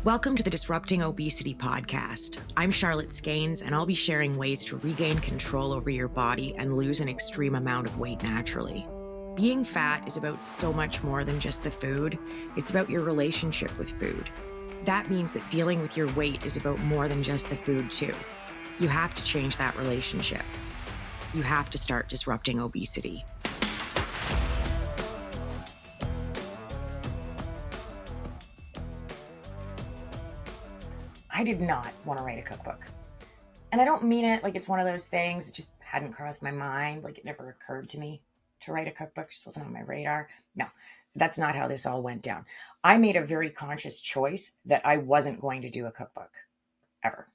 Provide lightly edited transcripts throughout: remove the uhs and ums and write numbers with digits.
Welcome to the Disrupting Obesity podcast. I'm Charlotte Skanes, and I'll be sharing ways to regain control over your body and lose an extreme amount of weight naturally. Being fat is about so much more than just the food. It's about your relationship with food. That means that dealing with your weight is about more than just the food, too. You have to change that relationship. You have to start disrupting obesity. I did not want to write a cookbook. And I don't mean it like it's one of those things that just hadn't crossed my mind, like it never occurred to me to write a cookbook, just wasn't on my radar. No, that's not how this all went down. I made a very conscious choice that I wasn't going to do a cookbook, ever.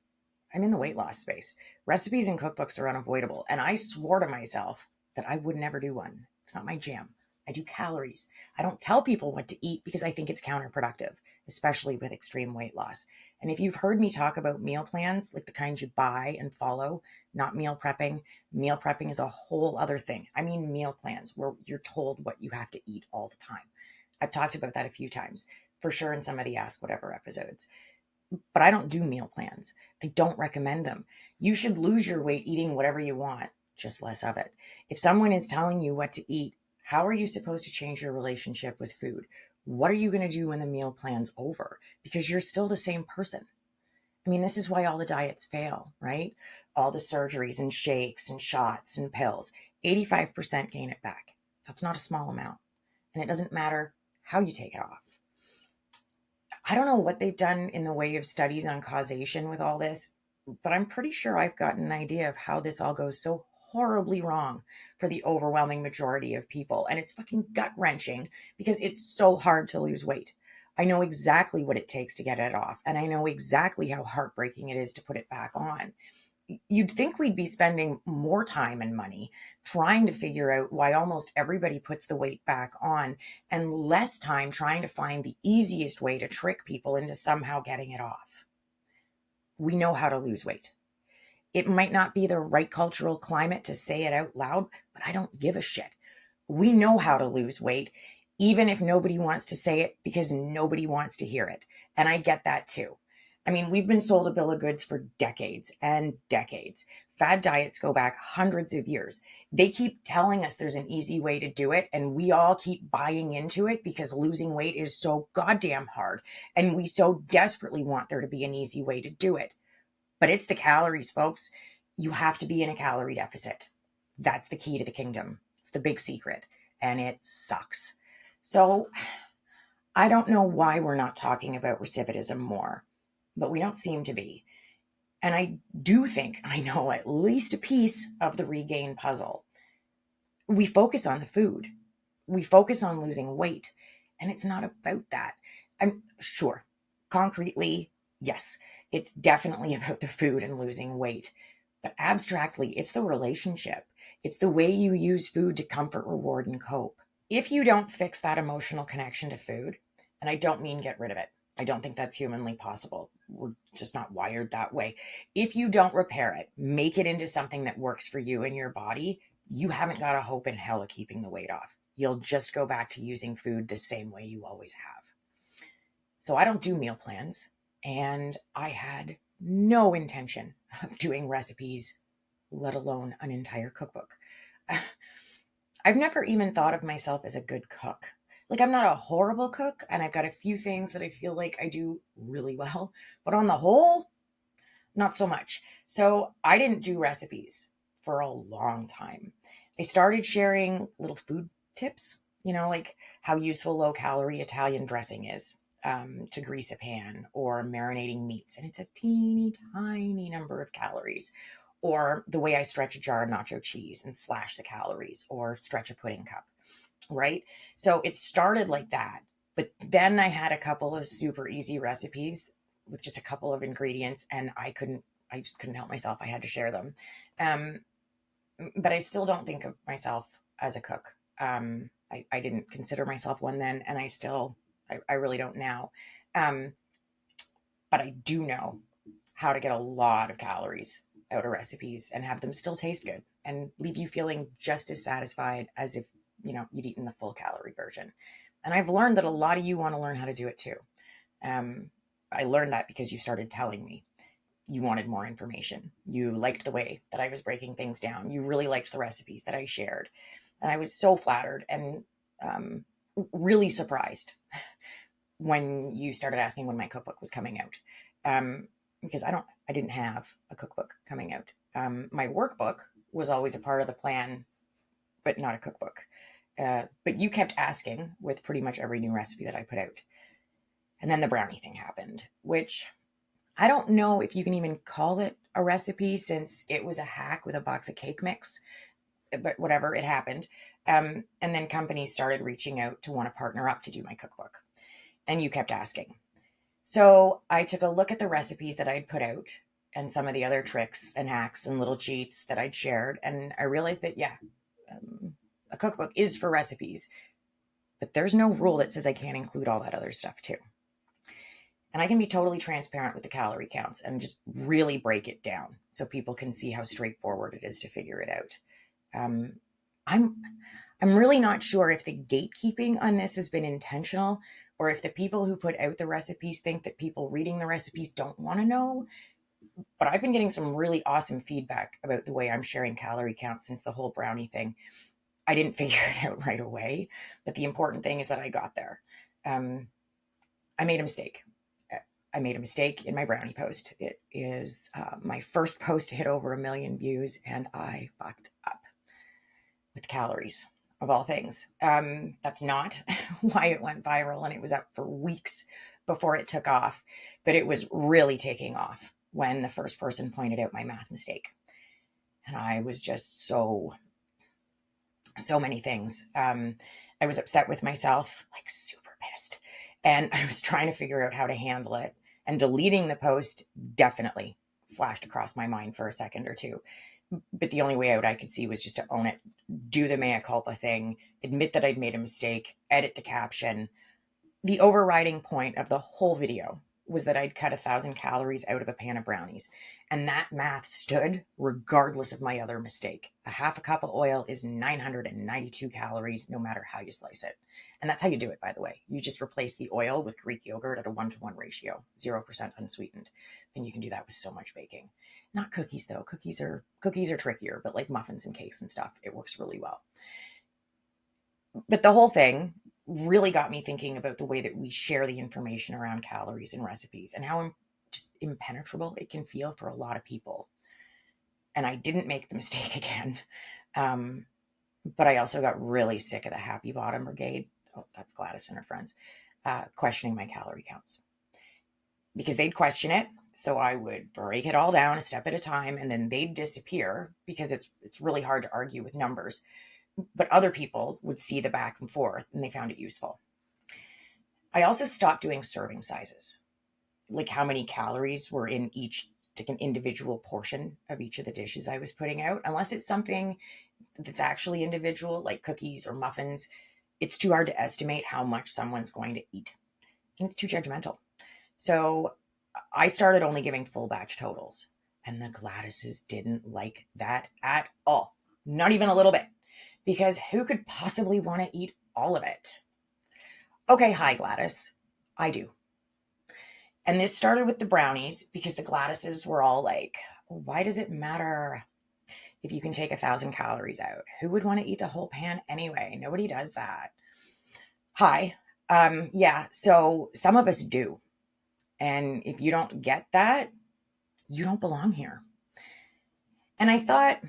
I'm in the weight loss space. Recipes and cookbooks are unavoidable, and I swore to myself that I would never do one. It's not my jam. I do calories. I don't tell people what to eat because I think it's counterproductive, especially with extreme weight loss. And if you've heard me talk about meal plans, like the kinds you buy and follow, not meal prepping is a whole other thing. I mean meal plans where you're told what you have to eat all the time. I've talked about that a few times, for sure, in some of the Ask Whatever episodes. But I don't do meal plans. I don't recommend them. You should lose your weight eating whatever you want, just less of it. If someone is telling you what to eat, how are you supposed to change your relationship with food? What are you going to do when the meal plan's over? Because you're still the same person. I mean, this is why all the diets fail, right? All the surgeries and shakes and shots and pills, 85% gain it back. That's not a small amount. And it doesn't matter how you take it off. I don't know what they've done in the way of studies on causation with all this, but I'm pretty sure I've got an idea of how this all goes so horribly wrong for the overwhelming majority of people. And it's fucking gut-wrenching because it's so hard to lose weight. I know exactly what it takes to get it off, and I know exactly how heartbreaking it is to put it back on. You'd think we'd be spending more time and money trying to figure out why almost everybody puts the weight back on and less time trying to find the easiest way to trick people into somehow getting it off. We know how to lose weight. It might not be the right cultural climate to say it out loud, but I don't give a shit. We know how to lose weight, even if nobody wants to say it because nobody wants to hear it. And I get that too. I mean, we've been sold a bill of goods for decades and decades. Fad diets go back hundreds of years. They keep telling us there's an easy way to do it, and we all keep buying into it because losing weight is so goddamn hard, and we so desperately want there to be an easy way to do it. But it's the calories, folks. You have to be in a calorie deficit. That's the key to the kingdom. It's the big secret, and it sucks. So I don't know why we're not talking about recidivism more, but we don't seem to be. And I do think I know at least a piece of the regain puzzle. We focus on the food. We focus on losing weight, and it's not about that. I'm sure, concretely, yes, it's definitely about the food and losing weight. But abstractly, it's the relationship. It's the way you use food to comfort, reward, and cope. If you don't fix that emotional connection to food, and I don't mean get rid of it, I don't think that's humanly possible. We're just not wired that way. If you don't repair it, make it into something that works for you and your body, you haven't got a hope in hell of keeping the weight off. You'll just go back to using food the same way you always have. So I don't do meal plans, and I had no intention of doing recipes, let alone an entire cookbook. I've never even thought of myself as a good cook. Like, I'm not a horrible cook, and I've got a few things that I feel like I do really well, but on the whole, not so much. So I didn't do recipes for a long time. I started sharing little food tips, like how useful low-calorie Italian dressing is to grease a pan, or marinating meats, and it's a teeny tiny number of calories. Or the way I stretch a jar of nacho cheese and slash the calories, or stretch a pudding cup. Right? So it started like that. But then I had a couple of super easy recipes with just a couple of ingredients, and I just couldn't help myself. I had to share them. But I still don't think of myself as a cook. I didn't consider myself one then, and I really don't now. But I do know how to get a lot of calories out of recipes and have them still taste good and leave you feeling just as satisfied as if you'd eaten the full calorie version. And I've learned that a lot of you want to learn how to do it too. I learned that because you started telling me you wanted more information. You liked the way that I was breaking things down. You really liked the recipes that I shared. And I was so flattered and um, really surprised when you started asking when my cookbook was coming out. Because I didn't have a cookbook coming out. My workbook was always a part of the plan, but not a cookbook. But you kept asking with pretty much every new recipe that I put out. And then the brownie thing happened, which I don't know if you can even call it a recipe since it was a hack with a box of cake mix, but whatever, it happened. And then companies started reaching out to want to partner up to do my cookbook. And you kept asking. So I took a look at the recipes that I'd put out and some of the other tricks and hacks and little cheats that I'd shared. And I realized that, yeah, a cookbook is for recipes, but there's no rule that says I can't include all that other stuff too. And I can be totally transparent with the calorie counts and just really break it down so people can see how straightforward it is to figure it out. Um, I'm I'm really not sure if the gatekeeping on this has been intentional or if the people who put out the recipes think that people reading the recipes don't want to know. But I've been getting some really awesome feedback about the way I'm sharing calorie counts since the whole brownie thing. I didn't figure it out right away, but the important thing is that I got there. Um, I made a mistake. I made a mistake in my brownie post. It is my first post to hit over 1 million views, and I fucked up with calories of all things. That's not why it went viral, and it was up for weeks before it took off, but it was really taking off when the first person pointed out my math mistake. And I was just so many things. I was upset with myself, like super pissed. And I was trying to figure out how to handle it. And deleting the post definitely flashed across my mind for a second or two. But the only way out I could see was just to own it, do the mea culpa thing, admit that I'd made a mistake, edit the caption. The overriding point of the whole video was that I'd cut 1,000 calories out of a pan of brownies. And that math stood regardless of my other mistake. A half a cup of oil is 992 calories, no matter how you slice it. And that's how you do it, by the way. You just replace the oil with Greek yogurt at a 1-to-1 ratio, 0% unsweetened. And you can do that with so much baking. Not cookies, though. Cookies are trickier, but like muffins and cakes and stuff, it works really well. But the whole thing really got me thinking about the way that we share the information around calories and recipes and how just impenetrable it can feel for a lot of people. And I didn't make the mistake again. But I also got really sick of the happy bottom brigade. Oh, that's Gladys and her friends, questioning my calorie counts because they'd question it. So I would break it all down a step at a time and then they'd disappear because it's really hard to argue with numbers. But other people would see the back and forth and they found it useful. I also stopped doing serving sizes, like how many calories were in each, like an individual portion of each of the dishes I was putting out. Unless it's something that's actually individual, like cookies or muffins, it's too hard to estimate how much someone's going to eat. And it's too judgmental. So I started only giving full batch totals. And the Gladyses didn't like that at all. Not even a little bit. Because who could possibly want to eat all of it? Okay, hi, Gladys. I do. And this started with the brownies because the Gladyses were all like, why does it matter if you can take 1,000 calories out? Who would want to eat the whole pan anyway? Nobody does that. Hi. Yeah, so some of us do. And if you don't get that, you don't belong here. And I thought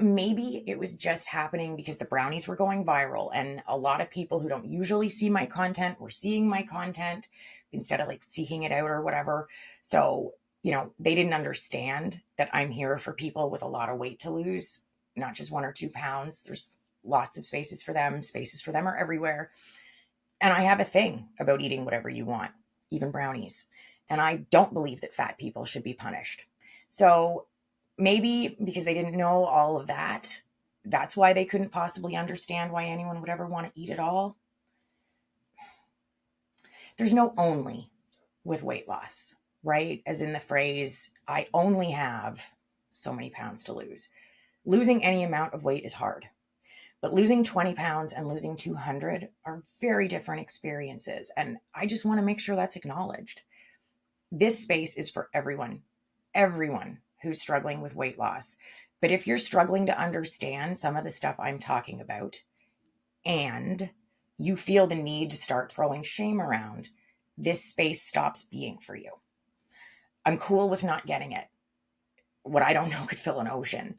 maybe it was just happening because the brownies were going viral and a lot of people who don't usually see my content were seeing my content instead of like seeking it out or whatever. So, they didn't understand that I'm here for people with a lot of weight to lose, not just 1 or 2 pounds. There's lots of spaces for them. Spaces for them are everywhere. And I have a thing about eating whatever you want, even brownies. And I don't believe that fat people should be punished. So maybe because they didn't know all of that, that's why they couldn't possibly understand why anyone would ever want to eat it all. There's no only with weight loss, right? As in the phrase, I only have so many pounds to lose. Losing any amount of weight is hard. But losing 20 pounds and losing 200 are very different experiences. And I just want to make sure that's acknowledged. This space is for everyone who's struggling with weight loss. But if you're struggling to understand some of the stuff I'm talking about and you feel the need to start throwing shame around, this space stops being for you. I'm cool with not getting it. What I don't know could fill an ocean.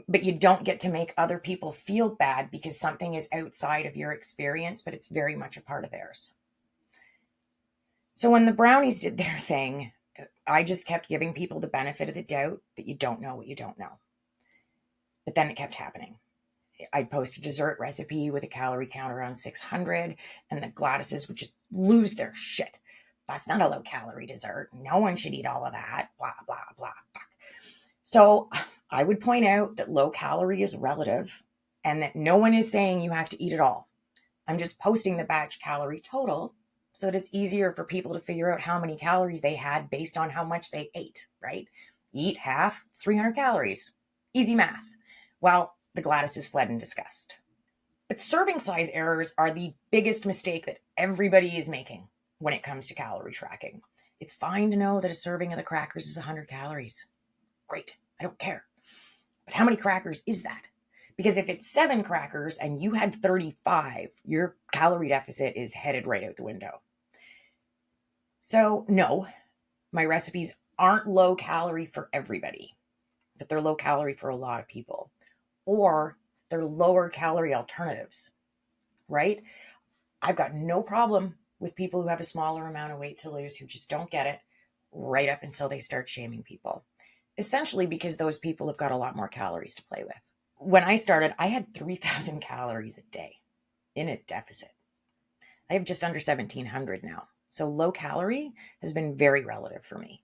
But you don't get to make other people feel bad because something is outside of your experience, but it's very much a part of theirs. So when the brownies did their thing, I just kept giving people the benefit of the doubt that you don't know what you don't know. But then it kept happening. I'd post a dessert recipe with a calorie count around 600, and the Gladys's would just lose their shit. That's not a low calorie dessert. No one should eat all of that. Blah, blah, blah. Fuck. So I would point out that low calorie is relative and that no one is saying you have to eat it all. I'm just posting the batch calorie total so that it's easier for people to figure out how many calories they had based on how much they ate, right? Eat half, it's 300 calories. Easy math. Well, the Gladys's fled in disgust. But serving size errors are the biggest mistake that everybody is making when it comes to calorie tracking. It's fine to know that a serving of the crackers is 100 calories. Great, I don't care. But how many crackers is that? Because if it's 7 crackers and you had 35, your calorie deficit is headed right out the window. So no, my recipes aren't low calorie for everybody, but they're low calorie for a lot of people. Or they're lower calorie alternatives, right? I've got no problem with people who have a smaller amount of weight to lose who just don't get it right up until they start shaming people. Essentially because those people have got a lot more calories to play with. When I started, I had 3,000 calories a day in a deficit. I have just under 1,700 now. So low calorie has been very relative for me.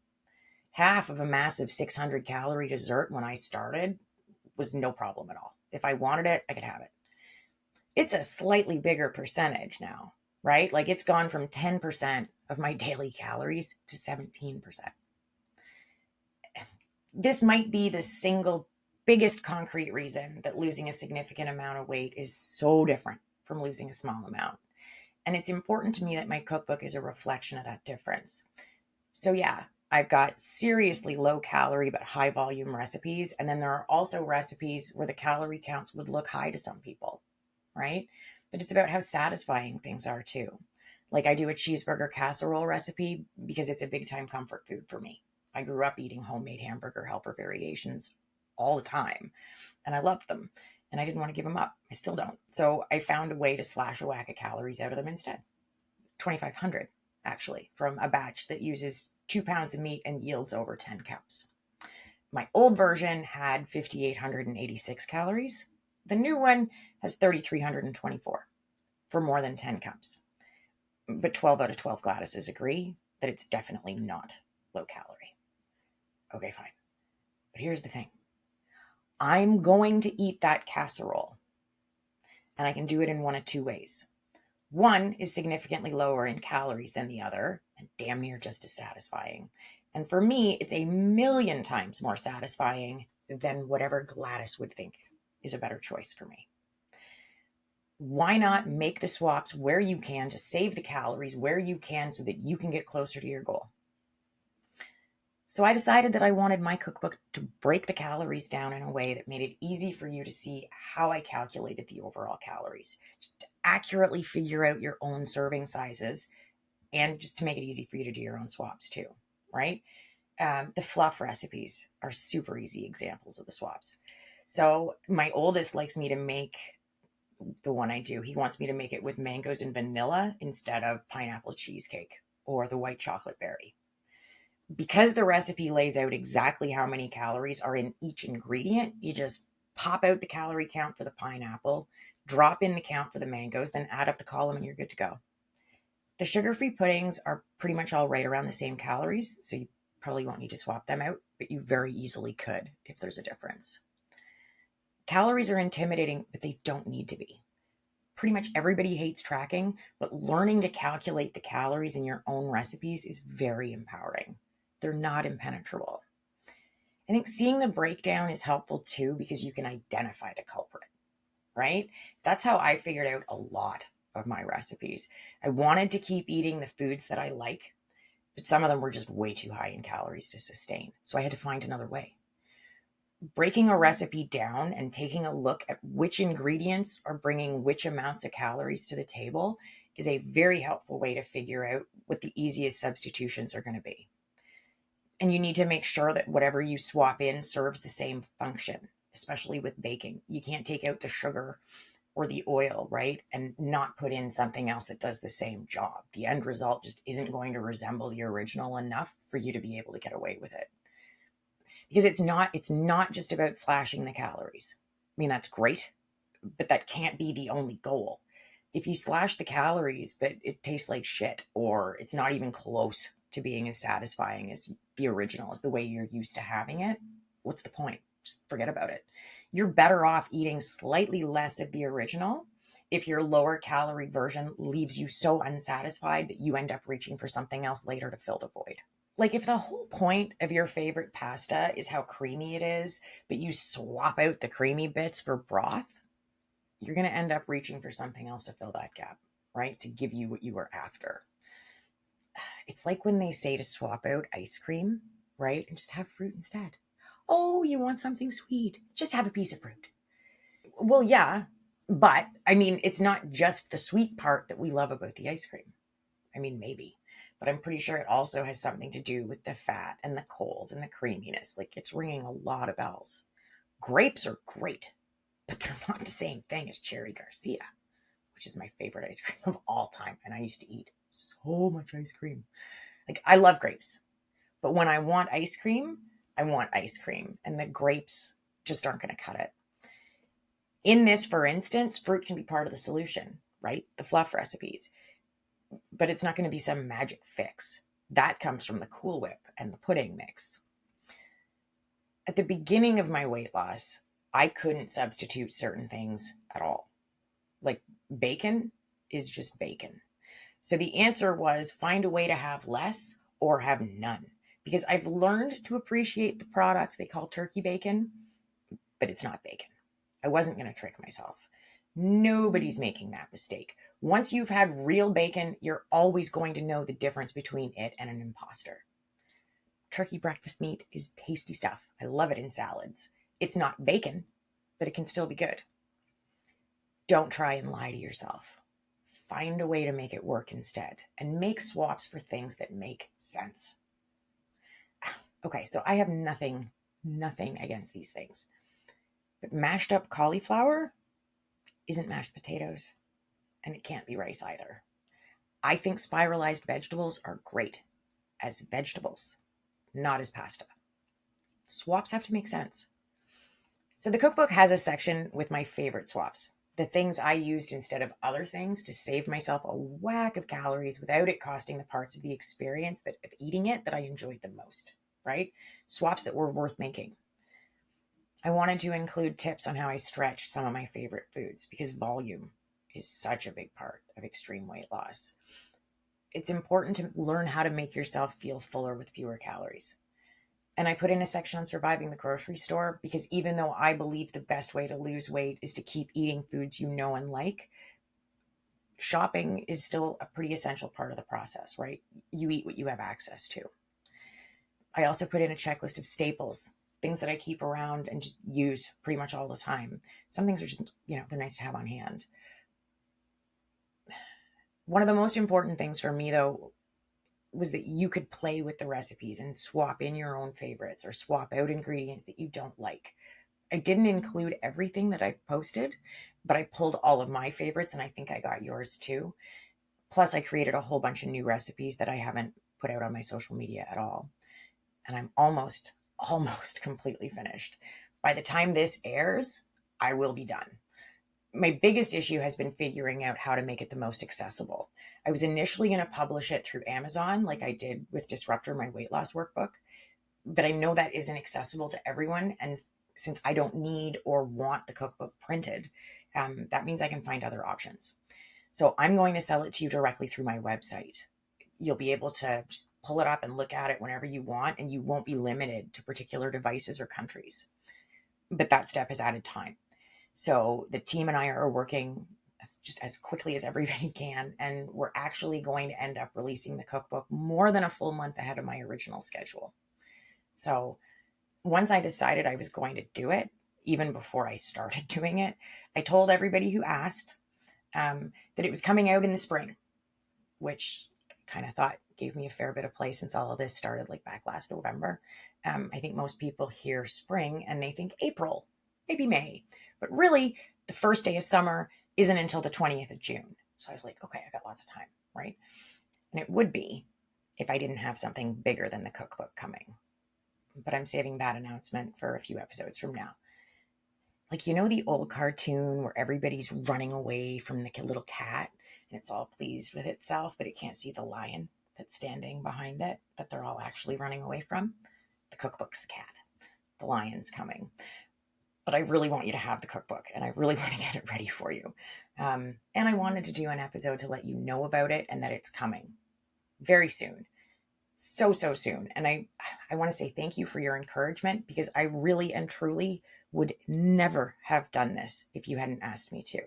Half of a massive 600 calorie dessert when I started was no problem at all. If I wanted it, I could have it. It's a slightly bigger percentage now, right? Like it's gone from 10% of my daily calories to 17%. This might be the single biggest concrete reason that losing a significant amount of weight is so different from losing a small amount. And it's important to me that my cookbook is a reflection of that difference. So yeah, I've got seriously low calorie but high volume recipes. And then there are also recipes where the calorie counts would look high to some people, right? But it's about how satisfying things are too. Like I do a cheeseburger casserole recipe because it's a big time comfort food for me. I grew up eating homemade hamburger helper variations all the time, and I loved them, and I didn't want to give them up. I still don't. So I found a way to slash a whack of calories out of them instead. 2,500, actually, from a batch that uses 2 pounds of meat and yields over 10 cups. My old version had 5,886 calories. The new one has 3,324 for more than 10 cups. But 12 out of 12 Gladys's agree that it's definitely not low calorie. Okay, fine. But here's the thing. I'm going to eat that casserole, and I can do it in one of two ways. One is significantly lower in calories than the other, and damn near just as satisfying. And for me, it's a million times more satisfying than whatever Gladys would think is a better choice for me. Why not make the swaps where you can to save the calories where you can so that you can get closer to your goal? So I decided that I wanted my cookbook to break the calories down in a way that made it easy for you to see how I calculated the overall calories, just to accurately figure out your own serving sizes and just to make it easy for you to do your own swaps too, right? The fluff recipes are super easy examples of the swaps. So my oldest likes me to make the one I do. He wants me to make it with mangoes and vanilla instead of pineapple cheesecake or the white chocolate berry. Because the recipe lays out exactly how many calories are in each ingredient, you just pop out the calorie count for the pineapple, drop in the count for the mangoes, then add up the column and you're good to go. The sugar-free puddings are pretty much all right around the same calories, so you probably won't need to swap them out, but you very easily could if there's a difference. Calories are intimidating, but they don't need to be. Pretty much everybody hates tracking, but learning to calculate the calories in your own recipes is very empowering. They're not impenetrable. I think seeing the breakdown is helpful too because you can identify the culprit, right? That's how I figured out a lot of my recipes. I wanted to keep eating the foods that I like, but some of them were just way too high in calories to sustain. So I had to find another way. Breaking a recipe down and taking a look at which ingredients are bringing which amounts of calories to the table is a very helpful way to figure out what the easiest substitutions are going to be. And you need to make sure that whatever you swap in serves the same function, especially with baking. You can't take out the sugar or the oil, right? And not put in something else that does the same job. The end result just isn't going to resemble the original enough for you to be able to get away with it. Because it's not just about slashing the calories. I mean, that's great, but that can't be the only goal. If you slash the calories, but it tastes like shit, or it's not even close to being as satisfying as the original, as the way you're used to having it, what's the point? Just forget about it. You're better off eating slightly less of the original if your lower calorie version leaves you so unsatisfied that you end up reaching for something else later to fill the void. Like, if the whole point of your favorite pasta is how creamy it is, but you swap out the creamy bits for broth, you're going to end up reaching for something else to fill that gap, right? To give you what you were after. It's like when they say to swap out ice cream, right? And just have fruit instead. Oh, you want something sweet? Just have a piece of fruit. Well, yeah, but I mean, it's not just the sweet part that we love about the ice cream. I mean, maybe, but I'm pretty sure it also has something to do with the fat and the cold and the creaminess. Like, it's ringing a lot of bells. Grapes are great, but they're not the same thing as Cherry Garcia, which is my favorite ice cream of all time. And I used to eat so much ice cream. Like, I love grapes, but when I want ice cream, I want ice cream, and the grapes just aren't going to cut it. In this, for instance, fruit can be part of the solution, right? The fluff recipes, but it's not going to be some magic fix. That comes from the Cool Whip and the pudding mix. At the beginning of my weight loss, I couldn't substitute certain things at all. Like, bacon is just bacon. So the answer was find a way to have less or have none. Because I've learned to appreciate the product they call turkey bacon, but it's not bacon. I wasn't going to trick myself. Nobody's making that mistake. Once you've had real bacon, you're always going to know the difference between it and an imposter. Turkey breakfast meat is tasty stuff. I love it in salads. It's not bacon, but it can still be good. Don't try and lie to yourself. Find a way to make it work instead, and make swaps for things that make sense. Okay, so I have nothing against these things. But mashed up cauliflower isn't mashed potatoes, and it can't be rice either. I think spiralized vegetables are great as vegetables, not as pasta. Swaps have to make sense. So the cookbook has a section with my favorite swaps, the things I used instead of other things to save myself a whack of calories without it costing the parts of the experience of eating it that I enjoyed the most, right? Swaps that were worth making. I wanted to include tips on how I stretched some of my favorite foods because volume is such a big part of extreme weight loss. It's important to learn how to make yourself feel fuller with fewer calories. And I put in a section on surviving the grocery store because even though I believe the best way to lose weight is to keep eating foods you know and like, shopping is still a pretty essential part of the process, right? You eat what you have access to. I also put in a checklist of staples, things that I keep around and just use pretty much all the time. Some things are just, they're nice to have on hand. One of the most important things for me, though, was that you could play with the recipes and swap in your own favorites or swap out ingredients that you don't like. I didn't include everything that I posted, but I pulled all of my favorites, and I think I got yours too. Plus, I created a whole bunch of new recipes that I haven't put out on my social media at all. And I'm almost completely finished. By the time this airs, I will be done. My biggest issue has been figuring out how to make it the most accessible. I was initially going to publish it through Amazon, like I did with Disruptor, my weight loss workbook, but I know that isn't accessible to everyone. And since I don't need or want the cookbook printed, that means I can find other options. So I'm going to sell it to you directly through my website. You'll be able to just pull it up and look at it whenever you want, and you won't be limited to particular devices or countries. But that step has added time. So the team and I are working just as quickly as everybody can. And we're actually going to end up releasing the cookbook more than a full month ahead of my original schedule. So once I decided I was going to do it, even before I started doing it, I told everybody who asked that it was coming out in the spring, which kind of thought gave me a fair bit of play since all of this started like back last November. I think most people hear spring and they think April, maybe May, but really the first day of summer isn't until the 20th of June. So I was like, okay, I got lots of time, right? And it would be if I didn't have something bigger than the cookbook coming. But I'm saving that announcement for a few episodes from now. Like, you know, the old cartoon where everybody's running away from the little cat and it's all pleased with itself, but it can't see the lion that's standing behind it that they're all actually running away from? The cookbook's the cat. The lion's coming. But I really want you to have the cookbook and I really want to get it ready for you. And I wanted to do an episode to let you know about it and that it's coming very soon. So soon. And I want to say thank you for your encouragement, because I really and truly would never have done this if you hadn't asked me to.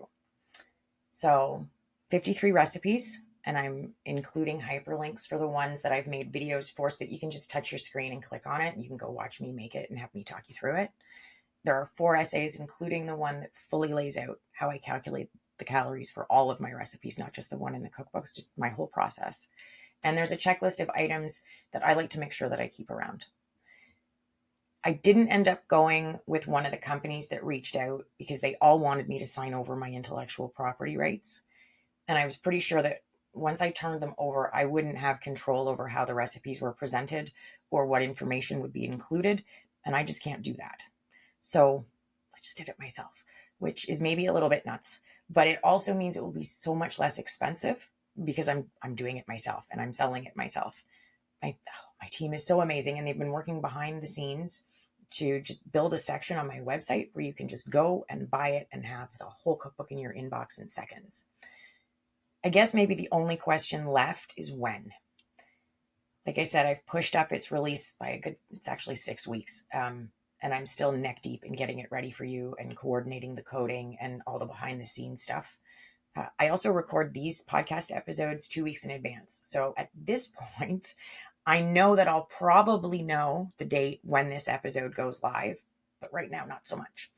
So 53 recipes, and I'm including hyperlinks for the ones that I've made videos for so that you can just touch your screen and click on it and you can go watch me make it and have me talk you through it. There are 4 essays, including the one that fully lays out how I calculate the calories for all of my recipes, not just the one in the cookbooks, just my whole process. And there's a checklist of items that I like to make sure that I keep around. I didn't end up going with one of the companies that reached out because they all wanted me to sign over my intellectual property rights. And I was pretty sure that once I turned them over, I wouldn't have control over how the recipes were presented or what information would be included. And I just can't do that. So I just did it myself, which is maybe a little bit nuts, but it also means it will be so much less expensive because I'm doing it myself and I'm selling it myself. My team is so amazing, and they've been working behind the scenes to just build a section on my website where you can just go and buy it and have the whole cookbook in your inbox in seconds. I guess maybe the only question left is when. Like I said, I've pushed up its release by it's actually 6 weeks. And I'm still neck deep in getting it ready for you and coordinating the coding and all the behind the scenes stuff. I also record these podcast episodes 2 weeks in advance. So at this point, I know that I'll probably know the date when this episode goes live, but right now, not so much.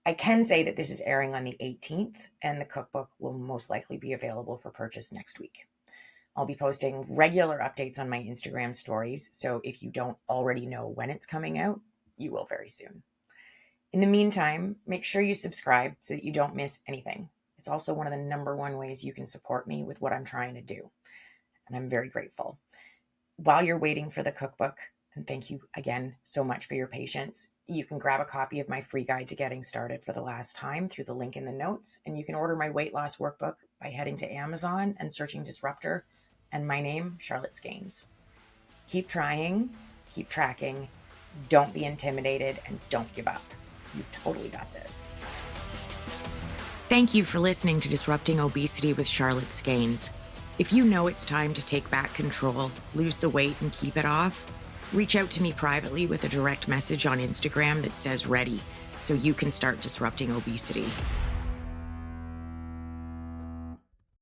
I can say that this is airing on the 18th, and the cookbook will most likely be available for purchase next week. I'll be posting regular updates on my Instagram stories, so if you don't already know when it's coming out, you will very soon. In the meantime, make sure you subscribe so that you don't miss anything. It's also one of the number one ways you can support me with what I'm trying to do, and I'm very grateful. While you're waiting for the cookbook, and thank you again so much for your patience, you can grab a copy of my free guide to getting started for the last time through the link in the notes, and you can order my weight loss workbook by heading to Amazon and searching Disruptor and my name, Charlotte Skanes. Keep trying, keep tracking, don't be intimidated, and don't give up. You've totally got this. Thank you for listening to Disrupting Obesity with Charlotte Skanes. If you know it's time to take back control, lose the weight, and keep it off, reach out to me privately with a direct message on Instagram that says ready, so you can start disrupting obesity.